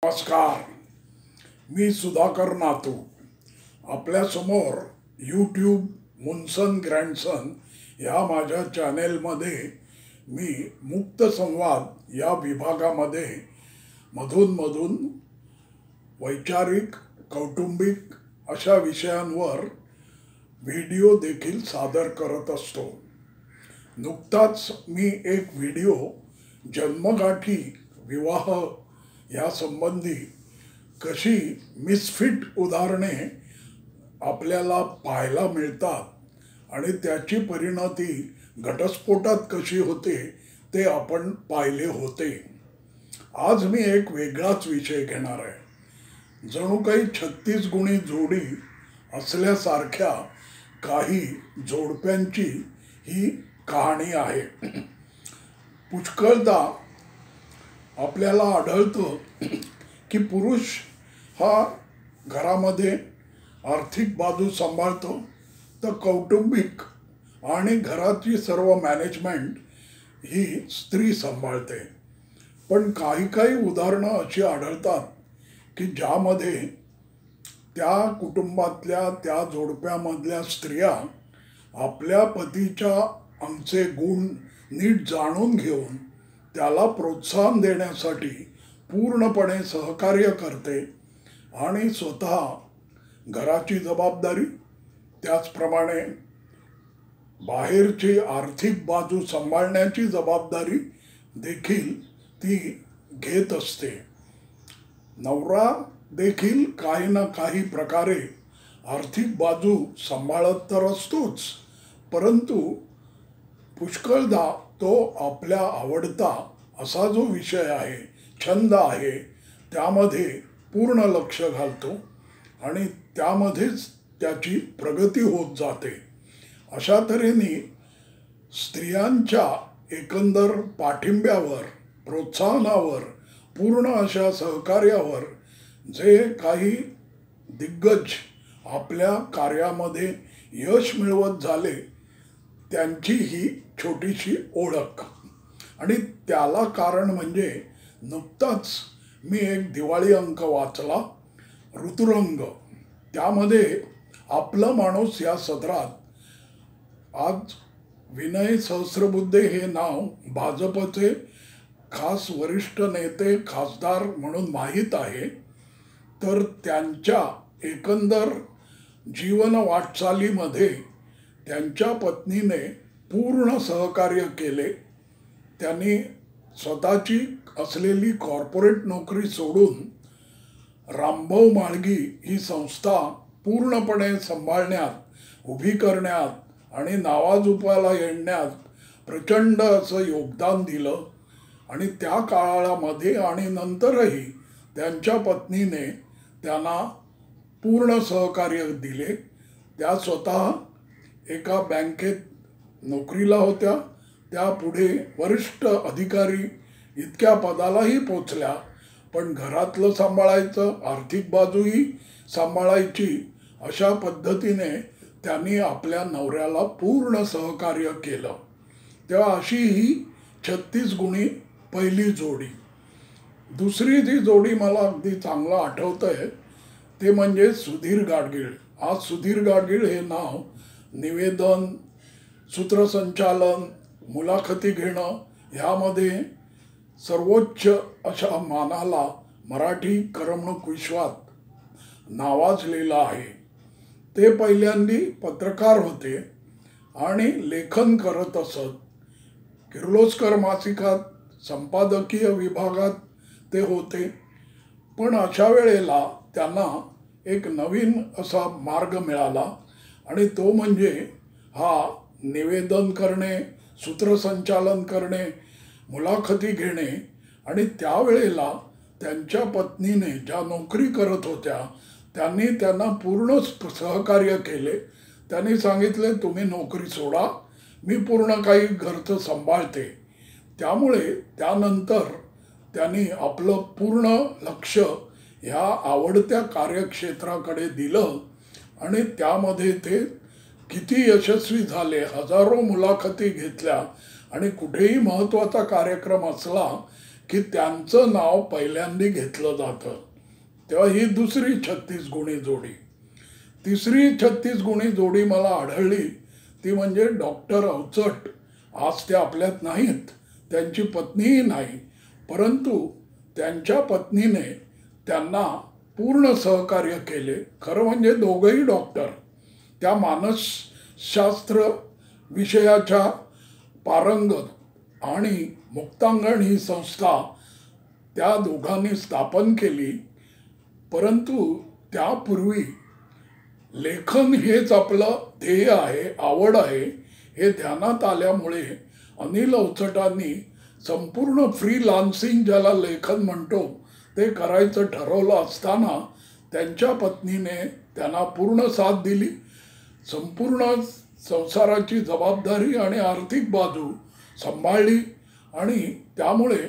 नमस्कार. मी सुधाकर नातू आपल्यासमोर यूट्यूब मुन्सन ग्रँडसन या माझ्या चॅनेलमध्ये मी मुक्त संवाद या विभागामध्ये मधून वैचारिक कौटुंबिक अशा विषयांवर व्हिडिओ देखील सादर करत असतो. नुकताच मी एक व्हिडिओ जन्मगाठी विवाह या संबंधी कशी मिसफिट उदाहरणे आपल्याला पाहायला मिळतात आणि त्याची परिणती घटस्फोटात कशी होते ते आपण पाहिले होते. आज मी एक वेगळाच विषय घेणार आहे. जणू काही 36 गुणी जोडी असल्यासारख्या काही जोडप्यांची ही कहाणी आहे. पुष्कळदा आपल्याला आढळतं की पुरुष हा घरामध्ये आर्थिक बाजू सांभाळतो, तर कौटुंबिक आणि घराची सर्व मॅनेजमेंट ही स्त्री सांभाळते. पण काही उदाहरणं अशी आढळतात की ज्यामध्ये त्या कुटुंबातल्या त्या जोडप्यामधल्या स्त्रिया आपल्या पतीच्या आमचे गुण नीट जाणून घेऊन त्याला प्रोत्साहन देण्यासाठी पूर्णपणे सहकार्य करते आणि स्वतः घराची जबाबदारी त्याचप्रमाणे बाहेरची आर्थिक बाजू सांभाळण्याची जबाबदारी देखील ती घेत असते. नवरा देखील काही ना काही प्रकारे आर्थिक बाजू सांभाळत तर असतोच, परंतु पुष्कळदा तो आपल्या आवडता असा जो विषय आहे, छंद आहे, त्यामध्ये पूर्ण लक्ष घालतो आणि त्यामध्येच त्याची प्रगती होत जाते. अशा तऱ्हेने स्त्रियांच्या एकंदर पाठिंब्यावर, प्रोत्साहनावर, पूर्ण अशा सहकार्यावर जे काही दिग्गज आपल्या कार्यामध्ये यश मिळवत झाले त्यांची ही छोटीशी ओळख. आणि त्याला कारण म्हणजे नुकताच मी एक दिवाळी अंक वाचला, ऋतुरंग. त्यामध्ये आपलं माणूस या सदरात आज विनय सहस्रबुद्धे हे नाव भाजपचे खास वरिष्ठ नेते खासदार म्हणून माहीत आहे. तर त्यांच्या एकंदर जीवन वाटचालीमध्ये त्यांच्या पत्नीने पूर्ण सहकार्य केले. त्यांनी स्वतःची असलेली कॉर्पोरेट नोकरी सोडून रामभाऊ म्हाळगी ही संस्था पूर्णपणे सांभाळण्यात, उभी करण्यात आणि नावाजोपाला येण्यात प्रचंड असं योगदान दिलं. आणि त्या काळामध्ये आणि नंतरही त्यांच्या पत्नीने त्यांना पूर्ण सहकार्य दिले. त्या स्वतः एका बँकेत नोकरीला होत्या, त्या पुढे वरिष्ठ अधिकारी इतक्या पदालाही पोचल्या. पण घरातलं सांभाळायचं, आर्थिक बाजूही सांभाळायची, अशा पद्धतीने त्यांनी आपल्या नवऱ्याला पूर्ण सहकार्य केलं. तेव्हा अशी ही 36 गुणी पहिली जोडी. दुसरी जी जोडी मला अगदी चांगलं आठवतंय ते म्हणजे सुधीर गाडगीळ. आज सुधीर गाडगीळ हे नाव निवेदन, सूत्रसंचालन, मुलाखती घेणं ह्यामध्ये सर्वोच्च अशा मानाला मराठी करमणूक विश्वात नावाजलेलं आहे. ते पहिल्यांदी पत्रकार होते आणि लेखन करत असत. किर्लोस्कर मासिकात संपादकीय विभागात ते होते. पण अशा वेळेला त्यांना एक नवीन असा मार्ग मिळाला आणि तो म्हणजे हा निवेदन करणे, सूत्रसंचालन करणे, मुलाखती घेणे. आणि त्यावेळेला त्यांच्या पत्नीने ज्या नोकरी करत होत्या त्यांनी त्यांना पूर्ण सहकार्य केले. त्यांनी सांगितले, तुम्ही नोकरी सोडा, मी पूर्ण काही घरचं सांभाळते. त्यामुळे त्यानंतर त्यांनी आपलं पूर्ण लक्ष ह्या आवडत्या कार्यक्षेत्राकडे दिलं आणि त्यामध्ये ते किती यशस्वी झाले. हजारो मुलाखती घेतल्या आणि कुठेही महत्त्वाचा कार्यक्रम असला की त्यांचं नाव पहिल्यांदा घेतलं जातं. तेव्हा ही दुसरी 36 गुणी जोडी. तिसरी 36 गुणी जोडी मला आढळली ती म्हणजे डॉक्टर अवचट. आज ते आपल्यात नाहीत, त्यांची पत्नीही नाही, परंतु त्यांच्या पत्नीने त्यांना पूर्ण सहकार्य केले. खरं म्हणजे दोघंही डॉक्टर, त्या मानसशास्त्र विषयाच्या पारंगत, आणि मुक्तांगण ही संस्था त्या दोघांनी स्थापन केली. परंतु त्यापूर्वी लेखन हेच आपलं ध्येय आहे, आवड आहे, हे ध्यानात आल्यामुळे अनिल अवचटांनी संपूर्ण फ्रीलान्सिंग, ज्याला लेखन म्हणतो, ते करायचं ठरवलं असताना त्यांच्या पत्नीने त्यांना पूर्ण साथ दिली. संपूर्ण संसाराची जबाबदारी आणि आर्थिक बाजू सांभाळली आणि त्यामुळे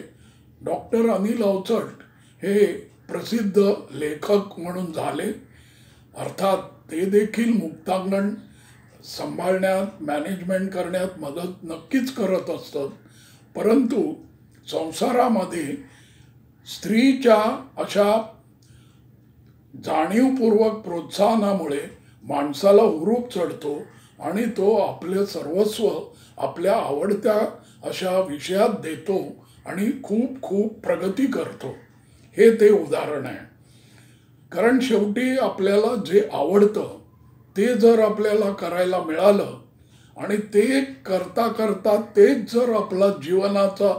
डॉक्टर अनिल अवचट हे प्रसिद्ध लेखक म्हणून झाले. अर्थात ते देखील मुक्तांगण सांभाळण्यात, मॅनेजमेंट करण्यात मदत नक्कीच करत असतात. परंतु संसारामध्ये स्त्रीच्या अशा जाणीवपूर्वक प्रोत्साहनामुळे माणसाला हुरूप चढतो आणि तो आपले सर्वस्व आपल्या आवडत्या अशा विषयात देतो आणि खूप खूप प्रगती करतो. हे ते उदाहरण आहे. कारण शेवटी आपल्याला जे आवडतं ते जर आपल्याला करायला मिळालं आणि ते करता करता तेच जर आपला जीवनाचा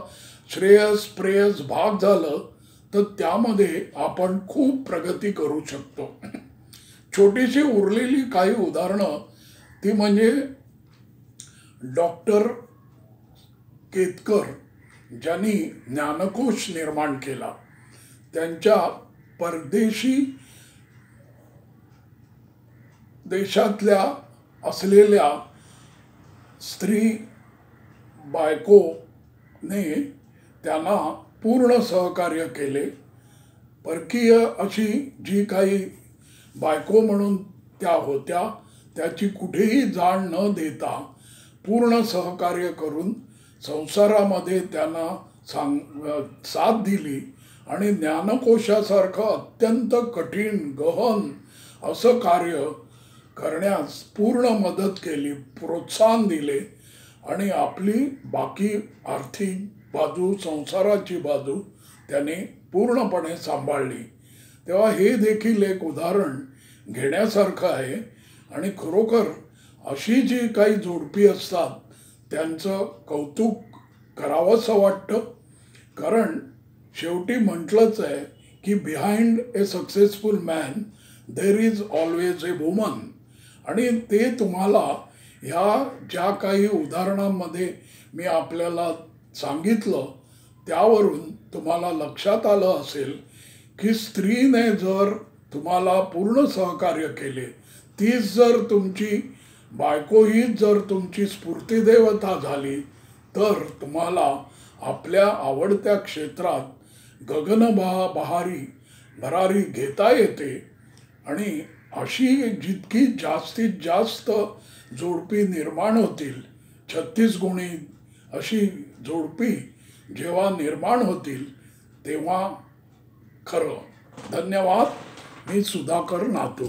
श्रेयस प्रेयस भाग झालं तर त्यामध्ये आपण खूप प्रगती करू शकतो. छोटीशी उरलेली काही उदाहरणं ती म्हणजे डॉक्टर केतकर ज्यांनी ज्ञानकोश निर्माण केला. त्यांच्या परदेशी देशातल्या असलेल्या स्त्री बायकोने त्यांना पूर्ण सहकार्य केले. परकीय अशी जी काही बायको म्हणून त्या होत्या त्याची कुठेही जाण न देता पूर्ण सहकार्य करून संसारामध्ये त्यांना साथ दिली आणि ज्ञानकोशासारखं अत्यंत कठीण गहन असं कार्य करण्यास पूर्ण मदत केली, प्रोत्साहन दिले आणि आपली बाकी आर्थिक बाजू, संसाराची बाजू त्याने पूर्णपणे सांभाळली. तेव्हा हे देखील एक उदाहरण घेण्यासारखं आहे. आणि खरोखर अशी जी काही जोडपी असतात त्यांचं कौतुक करावंसं वाटतं. कारण शेवटी म्हटलंच आहे की behind a successful man there is always a woman. आणि ते तुम्हाला ह्या ज्या काही उदाहरणांमध्ये मी आपल्याला सांगितलं त्यावरून तुम्हाला लक्षात आलं असेल की स्त्रीने जर तुम्हाला पूर्ण सहकार्य केले, तीच जर तुमची बायको, हीच जर तुमची स्फूर्तिदेवता झाली तर तुम्हाला आपल्या आवडत्या क्षेत्रात गगनबहारी भरारी घेता येते. आणि अशी जितकी जास्तीत जास्त जोडपी निर्माण होतील, 36 गुणी अशी जोडपी जेव्हा निर्माण होतील तेव्हा खरं. धन्यवाद. मी सुधाकर नातू.